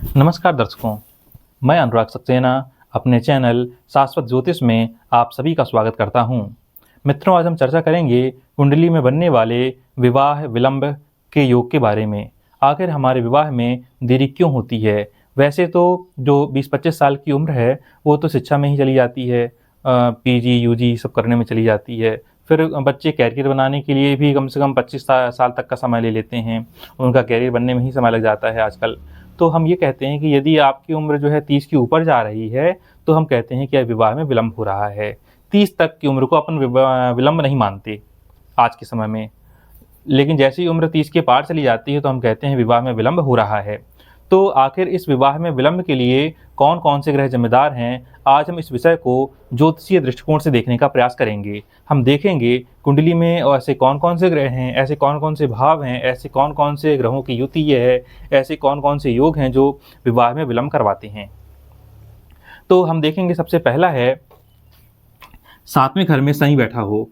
नमस्कार दर्शकों, मैं अनुराग सक्सेना अपने चैनल शाश्वत ज्योतिष में आप सभी का स्वागत करता हूं। मित्रों, आज हम चर्चा करेंगे कुंडली में बनने वाले विवाह विलंब के योग के बारे में। आखिर हमारे विवाह में देरी क्यों होती है? वैसे तो जो 20-25 साल की उम्र है वो तो शिक्षा में ही चली जाती है, पीजी यूजी सब करने में चली जाती है। फिर बच्चे कैरियर बनाने के लिए भी कम से कम 25 साल तक का समय ले लेते हैं, उनका कैरियर बनने में ही समय लग जाता है आजकल। तो हम ये कहते हैं कि यदि आपकी उम्र जो है 30 के ऊपर जा रही है तो हम कहते हैं कि अब विवाह में विलंब हो रहा है। 30 तक की उम्र को अपन विलंब नहीं मानते आज के समय में, लेकिन जैसे ही उम्र 30 के पार चली जाती है तो हम कहते हैं विवाह में विलंब हो रहा है। तो आखिर इस विवाह में विलंब के लिए कौन कौन से ग्रह जिम्मेदार हैं, आज हम इस विषय को ज्योतिषीय दृष्टिकोण से देखने का प्रयास करेंगे। हम देखेंगे कुंडली में ऐसे कौन कौन से ग्रह हैं, ऐसे कौन कौन से भाव हैं, ऐसे कौन कौन से ग्रहों की युति ये है, ऐसे कौन कौन से योग हैं जो विवाह में विलंब करवाते हैं। तो हम देखेंगे सबसे पहला है 7वें घर में शनि बैठा हो।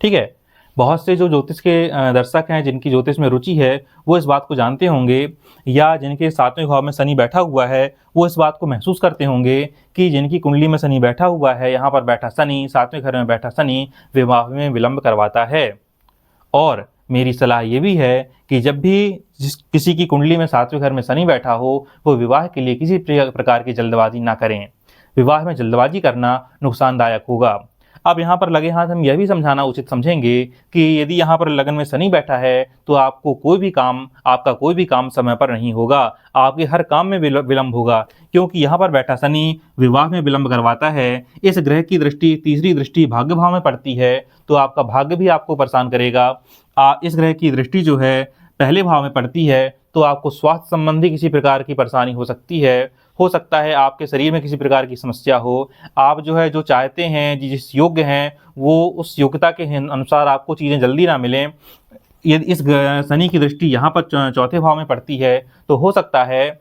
ठीक है, बहुत से जो ज्योतिष के दर्शक हैं जिनकी ज्योतिष में रुचि है वो इस बात को जानते होंगे, या जिनके 7वें भाव में शनि बैठा हुआ है वो इस बात को महसूस करते होंगे कि जिनकी कुंडली में शनि बैठा हुआ है, यहाँ पर बैठा शनि, 7वें घर में बैठा शनि विवाह में विलंब करवाता है। और मेरी सलाह ये भी है कि जब भी किसी की कुंडली में 7वें घर में शनि बैठा हो वो विवाह के लिए किसी प्रकार की जल्दबाजी ना करें। विवाह में जल्दबाजी करना नुकसानदायक होगा। अब यहाँ पर लगे हाथ हम यह भी समझाना उचित समझेंगे कि यदि यहाँ पर लगन में शनि बैठा है तो आपका कोई भी काम समय पर नहीं होगा, आपके हर काम में विलंब होगा, क्योंकि यहाँ पर बैठा शनि विवाह में विलंब करवाता है। इस ग्रह की दृष्टि, तीसरी दृष्टि भाग्य भाव में पड़ती है तो आपका भाग्य भी आपको परेशान करेगा। इस ग्रह की दृष्टि जो है पहले भाव में पड़ती है तो आपको स्वास्थ्य संबंधी किसी प्रकार की परेशानी हो सकती है। हो सकता है आपके शरीर में किसी प्रकार की समस्या हो, आप जो है जो चाहते हैं, जिस योग्य हैं, वो उस योग्यता के अनुसार आपको चीज़ें जल्दी ना मिलें। यदि इस शनि की दृष्टि यहाँ पर चौथे भाव में पड़ती है तो हो सकता है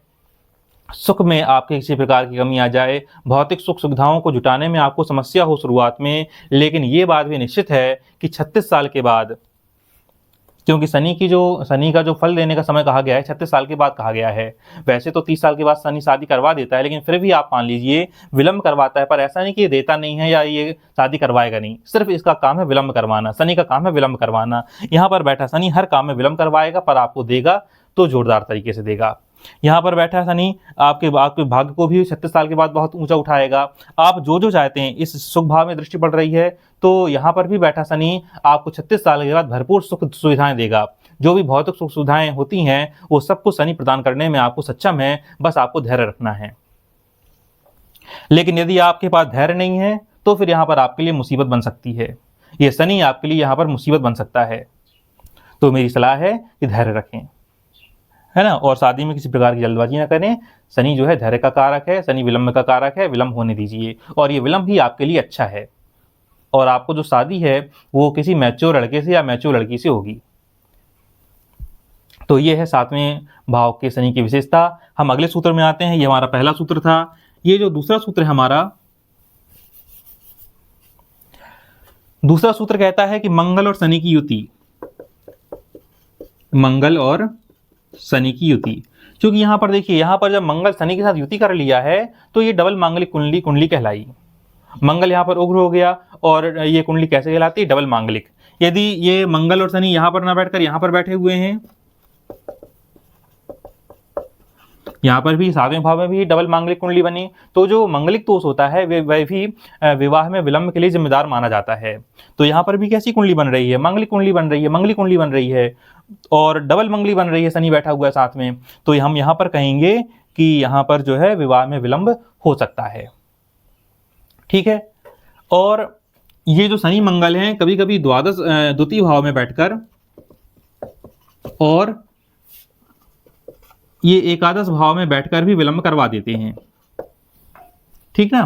सुख में आपके किसी प्रकार की कमी आ जाए, भौतिक सुख सुविधाओं को जुटाने में आपको समस्या हो शुरुआत में। लेकिन ये बात भी निश्चित है कि 36 साल के बाद, क्योंकि शनि का जो फल देने का समय कहा गया है 36 साल के बाद कहा गया है। वैसे तो 30 साल के बाद शनि शादी करवा देता है, लेकिन फिर भी आप मान लीजिए विलंब करवाता है। पर ऐसा नहीं कि ये देता नहीं है या ये शादी करवाएगा नहीं, सिर्फ इसका काम है विलंब करवाना। शनि का काम है विलंब करवाना। यहाँ पर बैठा शनि हर काम में विलंब करवाएगा, पर आपको देगा तो जोरदार तरीके से देगा। यहाँ पर बैठा शनि आपके भाग्य को भी 36 साल के बाद बहुत ऊंचा उठाएगा। आप जो जो चाहते हैं, इस सुख भाव में दृष्टि पड़ रही है तो यहाँ पर भी बैठा शनि आपको 36 साल के बाद भरपूर सुख सुविधाएं देगा। जो भी भौतिक सुख सुविधाएं होती हैं वो सब कुछ शनि प्रदान करने में आपको सक्षम है, बस आपको धैर्य रखना है। लेकिन यदि आपके पास धैर्य नहीं है तो फिर यहाँ पर आपके लिए मुसीबत बन सकती है। ये शनि आपके लिए यहाँ पर मुसीबत बन सकता है। तो मेरी सलाह है कि धैर्य रखें, है ना, और शादी में किसी प्रकार की जल्दबाजी ना करें। शनि जो है धैर्य का कारक है, शनि विलंब का कारक है, विलंब होने दीजिए। और ये विलंब ही आपके लिए अच्छा है, और आपको जो शादी है वो किसी मैच्योर लड़के से या मैच्योर लड़की से होगी। तो ये है 7वें भाव के शनि की विशेषता। हम अगले सूत्र में आते हैं। ये हमारा पहला सूत्र था। ये जो दूसरा सूत्र है हमारा, दूसरा सूत्र कहता है कि मंगल और शनि की युति, मंगल और शनि की युति। क्योंकि यहाँ पर देखिए, यहाँ पर जब मंगल शनि के साथ युति कर लिया है तो ये डबल मांगलिक कुंडली कहलाई। मंगल यहाँ पर उग्र हो गया और ये कुंडली कैसे कहलाती है? डबल मांगलिक। यदि ये मंगल और शनि यहाँ पर ना बैठकर यहाँ पर बैठे हुए हैं, यहाँ पर भी 7वें भाव में भी डबल मांगलिक कुंडली बनी, तो जो मंगलिक दोष होता है वह भी विवाह में विलंब के लिए जिम्मेदार माना जाता है। तो यहाँ पर भी कैसी कुंडली बन रही है? मंगलिक कुंडली बन रही है, मंगलिक कुंडली बन रही है और डबल मंगली बन रही है, शनि बैठा हुआ है साथ में। तो हम यहाँ पर कहेंगे कि यहाँ पर जो है विवाह में विलंब हो सकता है। ठीक है, और ये जो शनि मंगल हैं कभी कभी द्वितीय भाव में बैठकर और ये एकादश भाव में बैठकर भी विलंब करवा देते हैं। ठीक ना,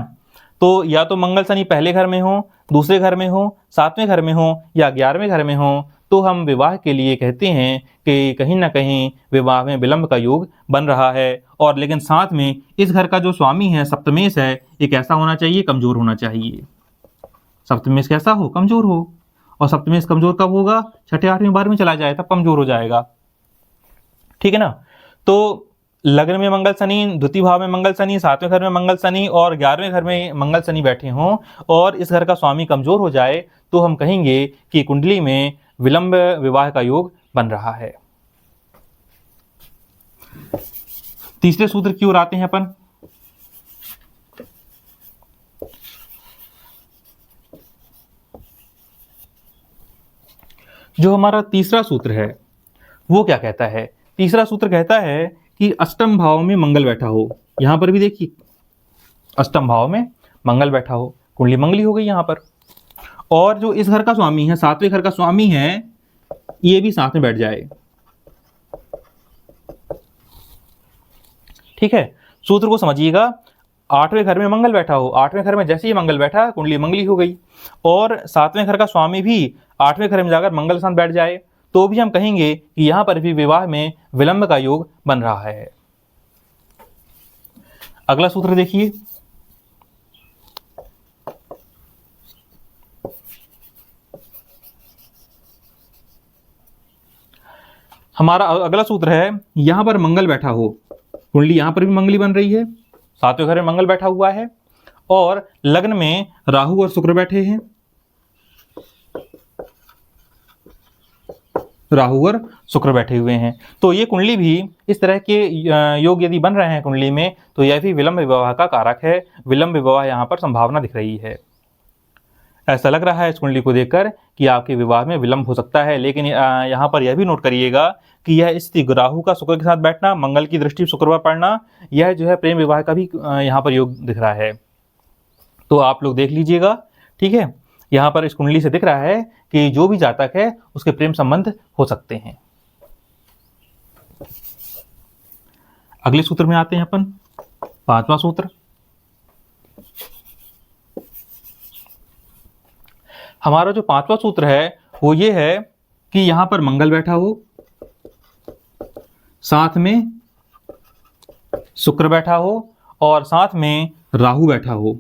तो या तो मंगल शनि पहले घर में हो, दूसरे घर में हो, 7वें घर में हो या 11वें घर में हो, तो हम विवाह के लिए कहते हैं कि कहीं ना कहीं विवाह में विलंब का योग बन रहा है। और लेकिन साथ में इस घर का जो स्वामी है सप्तमेश है, ये कैसा होना चाहिए? कमजोर होना चाहिए। सप्तमेश कैसा हो? कमजोर हो। और सप्तमेश कमजोर कब होगा? 6ठे 8वें 12वें चला जाए तब कमजोर हो जाएगा। ठीक है ना, तो लग्न में मंगल शनि, द्वितीय भाव में मंगल शनि, 7वें घर में मंगल शनि और 11वें घर में मंगल शनि बैठे हों और इस घर का स्वामी कमजोर हो जाए तो हम कहेंगे कि कुंडली में विलंब विवाह का योग बन रहा है। तीसरे सूत्र की ओर आते हैं अपन। जो हमारा तीसरा सूत्र है वो क्या कहता है? तीसरा सूत्र कहता है कि अष्टम भाव में मंगल बैठा हो। यहां पर भी देखिए अष्टम भाव में मंगल बैठा हो, कुंडली मंगली हो गई यहां पर। और जो इस घर का स्वामी है, 7वें घर का स्वामी है, ये भी साथ में बैठ जाए। ठीक है, सूत्र को समझिएगा। 8वें घर में मंगल बैठा हो, 8वें घर में जैसे ही मंगल बैठा कुंडली मंगली हो गई और 7वें घर का स्वामी भी 8वें घर में जाकर मंगल के साथ बैठ जाए तो भी हम कहेंगे कि यहां पर भी विवाह में विलंब का योग बन रहा है। अगला सूत्र देखिए। हमारा अगला सूत्र है, यहां पर मंगल बैठा हो, कुंडली यहां पर भी मंगली बन रही है, 7वें घर में मंगल बैठा हुआ है और लग्न में राहु और शुक्र बैठे हैं, राहु और शुक्र बैठे हुए हैं। तो ये कुंडली भी इस तरह के योग यदि बन रहे हैं कुंडली में तो यह भी विलंब विवाह का कारक है। विलंब विवाह यहाँ पर संभावना दिख रही है। ऐसा लग रहा है इस कुंडली को देखकर कि आपके विवाह में विलंब हो सकता है। लेकिन यहाँ पर यह भी नोट करिएगा कि यह स्थिति राहु का शुक्र के साथ बैठना, मंगल की दृष्टि शुक्र पर पड़ना, यह जो है प्रेम विवाह का भी यहाँ पर योग दिख रहा है। तो आप लोग देख लीजिएगा। ठीक है, यहाँ पर इस कुंडली से दिख रहा है कि जो भी जातक है उसके प्रेम संबंध हो सकते हैं। अगले सूत्र में आते हैं अपन, 5वां सूत्र। हमारा जो 5वां सूत्र है वो ये है कि यहां पर मंगल बैठा हो, साथ में शुक्र बैठा हो और साथ में राहु बैठा हो।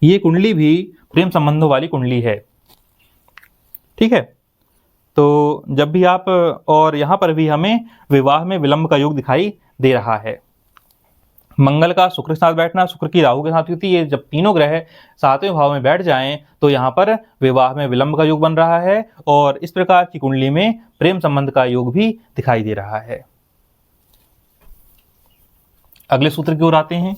ये कुंडली भी प्रेम संबंधों वाली कुंडली है। ठीक है, तो जब भी आप, और यहां पर भी हमें विवाह में विलंब का योग दिखाई दे रहा है। मंगल का शुक्र के साथ बैठना, शुक्र की राहु के साथ युति, ये जब तीनों ग्रह 7वें भाव में बैठ जाएं तो यहाँ पर विवाह में विलंब का योग बन रहा है और इस प्रकार की कुंडली में प्रेम संबंध का योग भी दिखाई दे रहा है। अगले सूत्र की ओर आते हैं।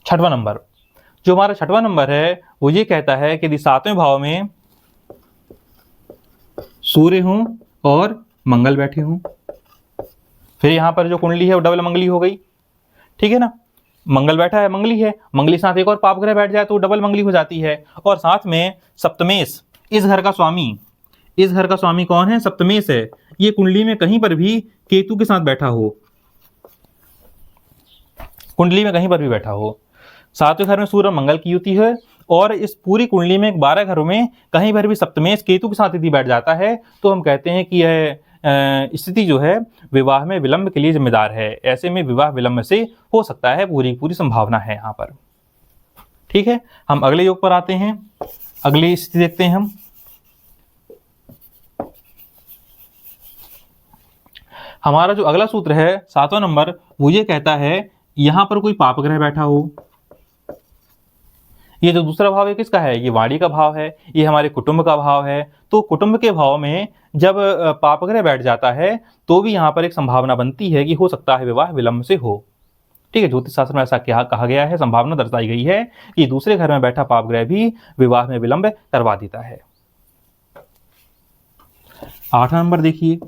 छठवां नंबर, जो हमारा छठवां नंबर है वो ये कहता है कि यदि 7वें भाव में सूर्य हों और मंगल बैठे हों, फिर यहां पर जो कुंडली है वो डबल मंगली हो गई। ठीक है ना, मंगल बैठा है, मंगली है, मंगली साथ एक और पाप ग्रह बैठ जाए तो डबल मंगली हो जाती है। और साथ में सप्तमेश, इस घर का स्वामी, इस घर का स्वामी कौन है? सप्तमेश है। ये कुंडली में कहीं पर भी केतु के साथ बैठा हो, कुंडली में कहीं पर भी बैठा हो, 7वें घर में सूर्य मंगल की युति है और इस पूरी कुंडली में 12 घरों में कहीं पर भी सप्तमेश केतु के साथ यदि बैठ जाता है तो हम कहते हैं कि यह स्थिति जो है विवाह में विलंब के लिए जिम्मेदार है। ऐसे में विवाह विलंब से हो सकता है, पूरी पूरी संभावना है यहाँ पर। ठीक है, हम अगले योग पर आते हैं। अगली स्थिति देखते हैं हम। हमारा जो अगला सूत्र है 7वां नंबर, वो ये कहता है यहां पर कोई पाप ग्रह बैठा हो। ये जो दूसरा भाव है किसका है? ये वाणी का भाव है, ये हमारे कुटुंब का भाव है। तो कुटुंब के भाव में जब पाप ग्रह बैठ जाता है तो भी यहाँ पर एक संभावना बनती है कि हो सकता है विवाह विलंब से हो। ठीक है, ज्योतिष शास्त्र में ऐसा क्या कहा गया है, संभावना दर्शाई गई है कि दूसरे घर में बैठा पाप ग्रह भी विवाह में विलंब करवा देता है। 8वां नंबर देखिए,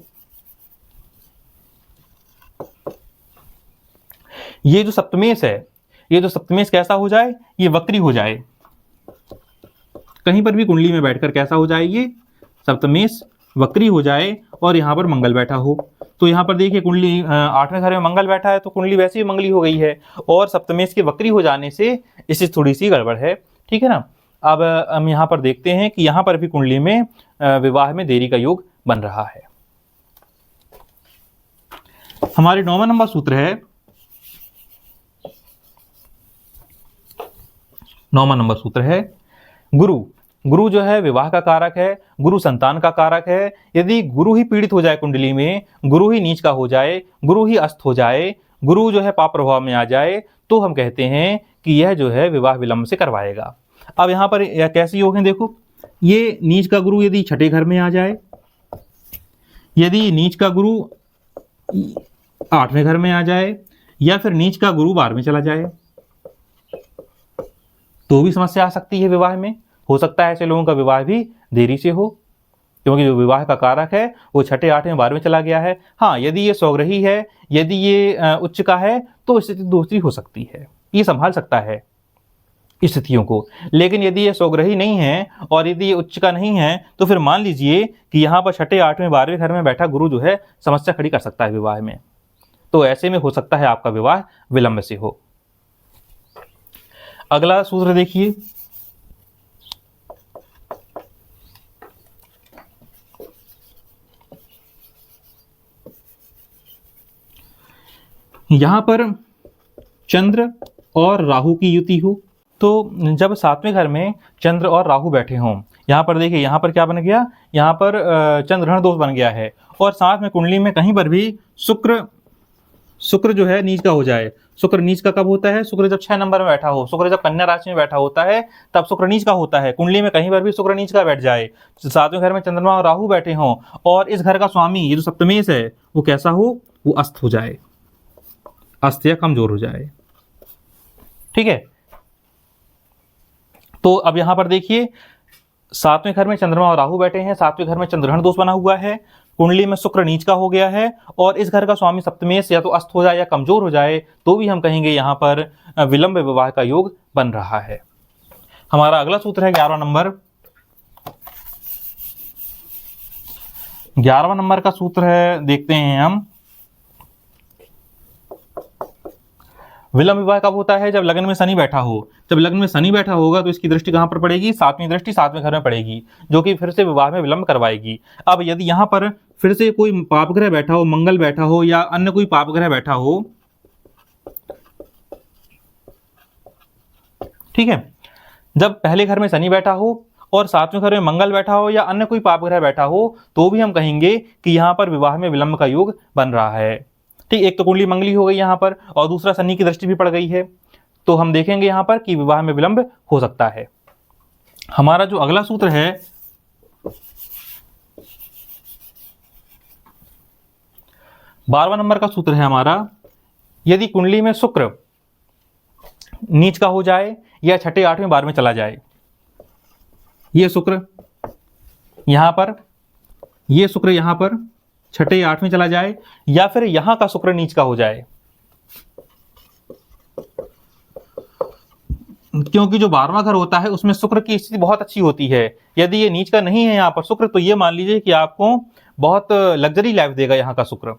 ये जो सप्तमेश है, ये जो सप्तमेश कैसा हो जाए? ये वक्री हो जाए, कहीं पर भी कुंडली में बैठकर कैसा हो जाए? ये सप्तमेश वक्री हो जाए और यहाँ पर मंगल बैठा हो। तो यहाँ पर देखिए कुंडली 8वें घर में मंगल बैठा है तो कुंडली वैसे ही मंगली हो गई है और सप्तमेश के वक्री हो जाने से इससे थोड़ी सी गड़बड़ है। ठीक है ना, अब हम यहाँ पर देखते हैं कि यहाँ पर भी कुंडली में विवाह में देरी का योग बन रहा है। हमारे 9वां नंबर सूत्र है, 9वां नंबर सूत्र है गुरु। गुरु जो है विवाह का कारक है, गुरु संतान का कारक है। यदि गुरु ही पीड़ित हो जाए कुंडली में, गुरु ही नीच का हो जाए, गुरु ही अस्त हो जाए, गुरु जो है पाप प्रभाव में आ जाए, तो हम कहते हैं कि यह जो है विवाह विलंब से करवाएगा। अब यहाँ पर कैसे योग है देखो, ये नीच का गुरु यदि छठे घर में आ जाए, यदि नीच का गुरु 8वें घर में आ जाए, या फिर नीच का गुरु 12 में चला जाए, तो भी समस्या आ सकती है विवाह में। हो सकता है ऐसे लोगों का विवाह भी देरी से हो, क्योंकि जो विवाह का कारक है वो छठे 8वें 12वें चला गया है। हाँ, यदि ये स्वग्रही है, यदि ये उच्च का है, तो स्थिति दूसरी हो सकती है, ये संभाल सकता है स्थितियों को। लेकिन यदि ये स्वग्रही नहीं है और यदि ये उच्च का नहीं है, तो फिर मान लीजिए कि यहाँ पर छठे 8वें 12वें घर में बैठा गुरु जो है समस्या खड़ी कर सकता है विवाह में। तो ऐसे में हो सकता है आपका विवाह विलंब से हो। अगला सूत्र देखिए, यहां पर चंद्र और राहु की युति हो, तो जब 7वें घर में चंद्र और राहु बैठे हों, यहां पर देखिए, यहां पर क्या बन गया, यहां पर चंद्र ऋण दोष बन गया है, और साथ में कुंडली में कहीं पर भी शुक्र जो है नीच का हो जाए। शुक्र नीच का कब होता है? शुक्र जब 6 नंबर में बैठा हो, शुक्र जब कन्या राशि में बैठा होता है तब शुक्र नीच का होता है। कुंडली में कहीं पर भी शुक्र नीच का बैठ जाए, 7वें घर में चंद्रमा और राहु बैठे हों, और इस घर का स्वामी ये जो सप्तमेश है वो कैसा हो, वो अस्त हो जाए, अस्त या कमजोर हो जाए। ठीक है, तो अब यहां पर देखिए 7वें घर में चंद्रमा और राहु बैठे हैं, 7वें घर में चंद्रग्रहण दोष बना हुआ है, कुंडली में शुक्र नीच का हो गया है, और इस घर का स्वामी सप्तमेश या तो अस्त हो जाए या कमजोर हो जाए, तो भी हम कहेंगे यहां पर विलंब विवाह का योग बन रहा है। हमारा अगला सूत्र है 11वां नंबर। 11वां नंबर का सूत्र है, देखते हैं हम, विलंब विवाह कब होता है? जब लग्न में शनि बैठा हो। जब लग्न में शनि बैठा होगा तो इसकी दृष्टि कहां पर पड़ेगी? 7वीं दृष्टि 7वें घर में पड़ेगी, जो कि फिर से विवाह में विलंब करवाएगी। अब यदि यहां पर फिर से कोई पाप ग्रह बैठा हो, मंगल बैठा हो या अन्य कोई पाप ग्रह बैठा हो, ठीक है, जब पहले घर में शनि बैठा हो और 7वें घर में मंगल बैठा हो या अन्य कोई पाप ग्रह बैठा हो, तो भी हम कहेंगे कि यहां पर विवाह में विलंब का योग बन रहा है। ठीक, एक तो कुंडली मंगली हो गई यहां पर, और दूसरा शनि की दृष्टि भी पड़ गई है, तो हम देखेंगे यहां पर कि विवाह में विलंब हो सकता है। हमारा जो अगला सूत्र है 12वां नंबर का सूत्र है हमारा, यदि कुंडली में शुक्र नीच का हो जाए या छठे 8वें 12वें चला जाए, ये शुक्र यहां पर, ये शुक्र यहां पर छठे 8वें चला जाए, या फिर यहां का शुक्र नीच का हो जाए, क्योंकि जो 12वां घर होता है उसमें शुक्र की स्थिति बहुत अच्छी होती है। यदि ये नीच का नहीं है यहाँ पर शुक्र, तो ये मान लीजिए कि आपको बहुत लग्जरी लाइफ देगा यहाँ का शुक्र।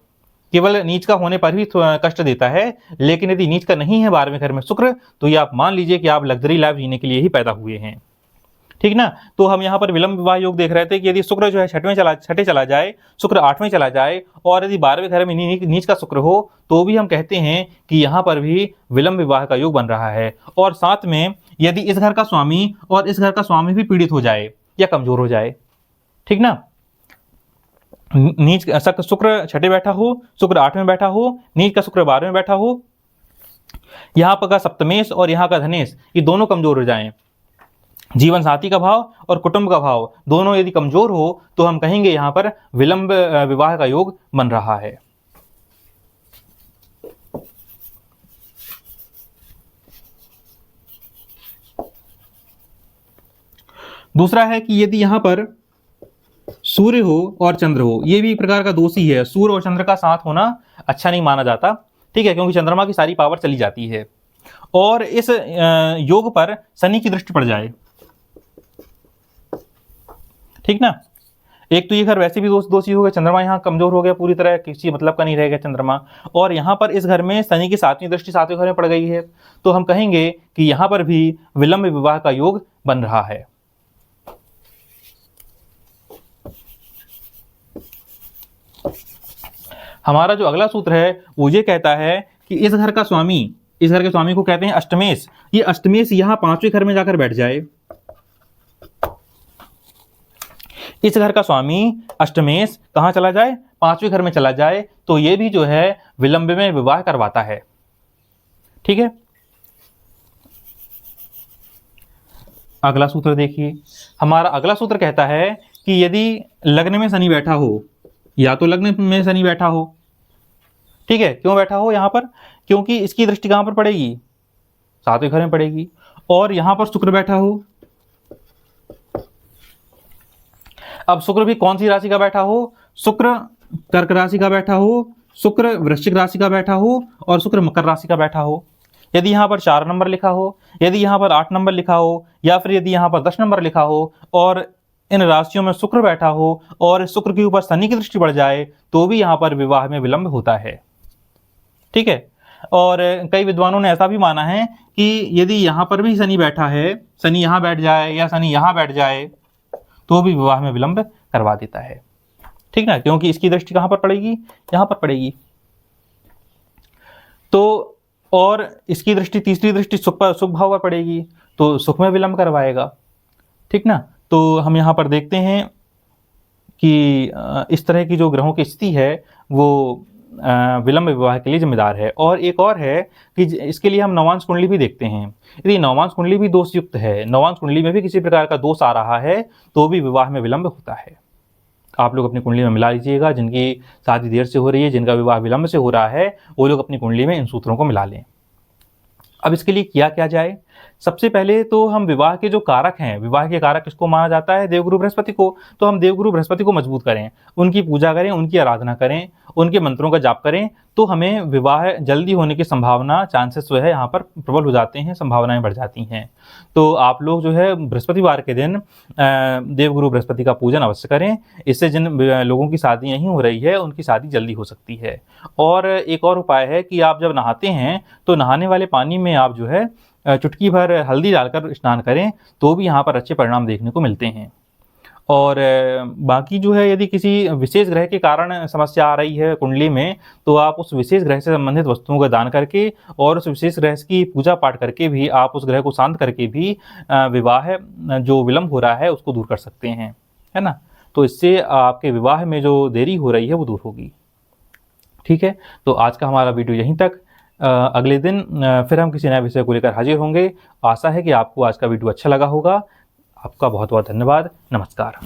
केवल नीच का होने पर भी कष्ट देता है, लेकिन यदि नीच का नहीं है 12वें घर में शुक्र, तो ये आप मान लीजिए कि आप लग्जरी लाइफ जीने के लिए ही पैदा हुए हैं। ठीक ना, तो हम यहाँ पर विलंब विवाह योग देख रहे थे कि यदि शुक्र जो है छठे चला जाए, शुक्र 8वें चला जाए, और यदि 12वें घर में नीच का शुक्र हो, तो भी हम कहते हैं कि यहाँ पर भी विलंब विवाह का योग बन रहा है। और साथ में यदि इस घर का स्वामी और इस घर का स्वामी भी पीड़ित हो जाए या कमजोर हो जाए, ठीक ना, नीच शुक्र छठे बैठा हो, शुक्र 8वें बैठा हो, नीच का शुक्र 12वें बैठा हो, यहाँ पर का सप्तमेश और यहाँ का धनेश ये दोनों कमजोर हो जाएं, जीवन साथी का भाव और कुटुंब का भाव दोनों यदि कमजोर हो, तो हम कहेंगे यहां पर विलंब विवाह का योग बन रहा है। दूसरा है कि यदि यहां पर सूर्य हो और चंद्र हो, यह भी एक प्रकार का दोष ही है। सूर्य और चंद्र का साथ होना अच्छा नहीं माना जाता, ठीक है, क्योंकि चंद्रमा की सारी पावर चली जाती है, और इस योग पर शनि की दृष्टि पड़ जाए, ठीक ना, एक तो ये घर वैसे भी दोषी हो गया, चंद्रमा यहाँ कमजोर हो गया, पूरी तरह किसी मतलब का नहीं रह गया चंद्रमा, और यहाँ पर इस घर में शनि की 7वीं दृष्टि 7वें घर में पड़ गई है, तो हम कहेंगे कि यहाँ पर भी विलंब विवाह का योग बन रहा है। हमारा जो अगला सूत्र है वो ये कहता है कि इस घर का स्वामी, इस घर के स्वामी को कहते हैं अष्टमेश, ये अष्टमेश यहाँ 5वें घर में जाकर बैठ जाए, इस घर का स्वामी अष्टमेश कहाँ चला जाए, 5वें घर में चला जाए, तो ये भी जो है विलंब में विवाह करवाता है। ठीक है, अगला सूत्र देखिए। हमारा अगला सूत्र कहता है कि यदि लग्न में शनि बैठा हो, या तो लग्न में शनि बैठा हो, ठीक है, क्यों बैठा हो यहां पर, क्योंकि इसकी दृष्टि कहां पर पड़ेगी, 7वें घर में पड़ेगी, और यहां पर शुक्र बैठा हो। अब शुक्र भी कौन सी राशि का बैठा हो, शुक्र कर्क राशि का बैठा हो, शुक्र वृश्चिक राशि का बैठा हो, और शुक्र मकर राशि का बैठा हो। यदि यहाँ पर 4 नंबर लिखा हो, यदि यहाँ पर 8 नंबर लिखा हो, या फिर यदि यहाँ पर 10 नंबर लिखा हो, और इन राशियों में शुक्र बैठा हो और शुक्र के ऊपर शनि की दृष्टि बढ़ जाए, तो भी यहाँ पर विवाह में विलंब होता है। ठीक है, और कई विद्वानों ने ऐसा भी माना है कि यदि यहाँ पर भी शनि बैठा है, शनि यहाँ बैठ जाए या शनि यहाँ बैठ जाए, तो भी विवाह में विलंब करवा देता है। ठीक ना, क्योंकि इसकी दृष्टि कहां पर पड़ेगी, यहां पर पड़ेगी। तो और इसकी दृष्टि, तीसरी दृष्टि सुख भाव पर पड़ेगी, तो सुख में विलंब करवाएगा। ठीक ना, तो हम यहां पर देखते हैं कि इस तरह की जो ग्रहों की स्थिति है वो विलंब विवाह के लिए जिम्मेदार है। और एक और है कि इसके लिए हम नवांश कुंडली भी देखते हैं। यदि नवांश कुंडली भी दोषयुक्त है, नवांश कुंडली में भी किसी प्रकार का दोष आ रहा है, तो भी विवाह में विलंब होता है। आप लोग अपनी कुंडली में मिला लीजिएगा, जिनकी शादी देर से हो रही है, जिनका विवाह विलंब से हो रहा है, वो लोग अपनी कुंडली में इन सूत्रों को मिला लें। अब इसके लिए किया क्या जाए, सबसे पहले तो हम विवाह के जो कारक हैं, विवाह के कारक किसको माना जाता है, देवगुरु बृहस्पति को, तो हम देवगुरु बृहस्पति को मजबूत करें, उनकी पूजा करें, उनकी आराधना करें, उनके मंत्रों का जाप करें, तो हमें विवाह जल्दी होने की संभावना, चांसेस जो है यहाँ पर प्रबल हो जाते हैं, संभावनाएं बढ़ जाती हैं। तो आप लोग जो है बृहस्पतिवार के दिन देवगुरु बृहस्पति का पूजन अवश्य करें। इससे जिन लोगों की शादी नहीं हो रही है, उनकी शादी जल्दी हो सकती है। और एक और उपाय है कि आप जब नहाते हैं तो नहाने वाले पानी में आप जो है चुटकी भर हल्दी डालकर स्नान करें, तो भी यहाँ पर अच्छे परिणाम देखने को मिलते हैं। और बाकी जो है, यदि किसी विशेष ग्रह के कारण समस्या आ रही है कुंडली में, तो आप उस विशेष ग्रह से संबंधित वस्तुओं का दान करके और उस विशेष ग्रह की पूजा पाठ करके भी आप उस ग्रह को शांत करके भी विवाह जो विलंब हो रहा है उसको दूर कर सकते हैं, है ना। तो इससे आपके विवाह में जो देरी हो रही है वो दूर होगी। ठीक है, तो आज का हमारा वीडियो यहीं तक। अगले दिन फिर हम किसी नए विषय को लेकर हाजिर होंगे। आशा है कि आपको आज का वीडियो अच्छा लगा होगा। आपका बहुत बहुत धन्यवाद। नमस्कार।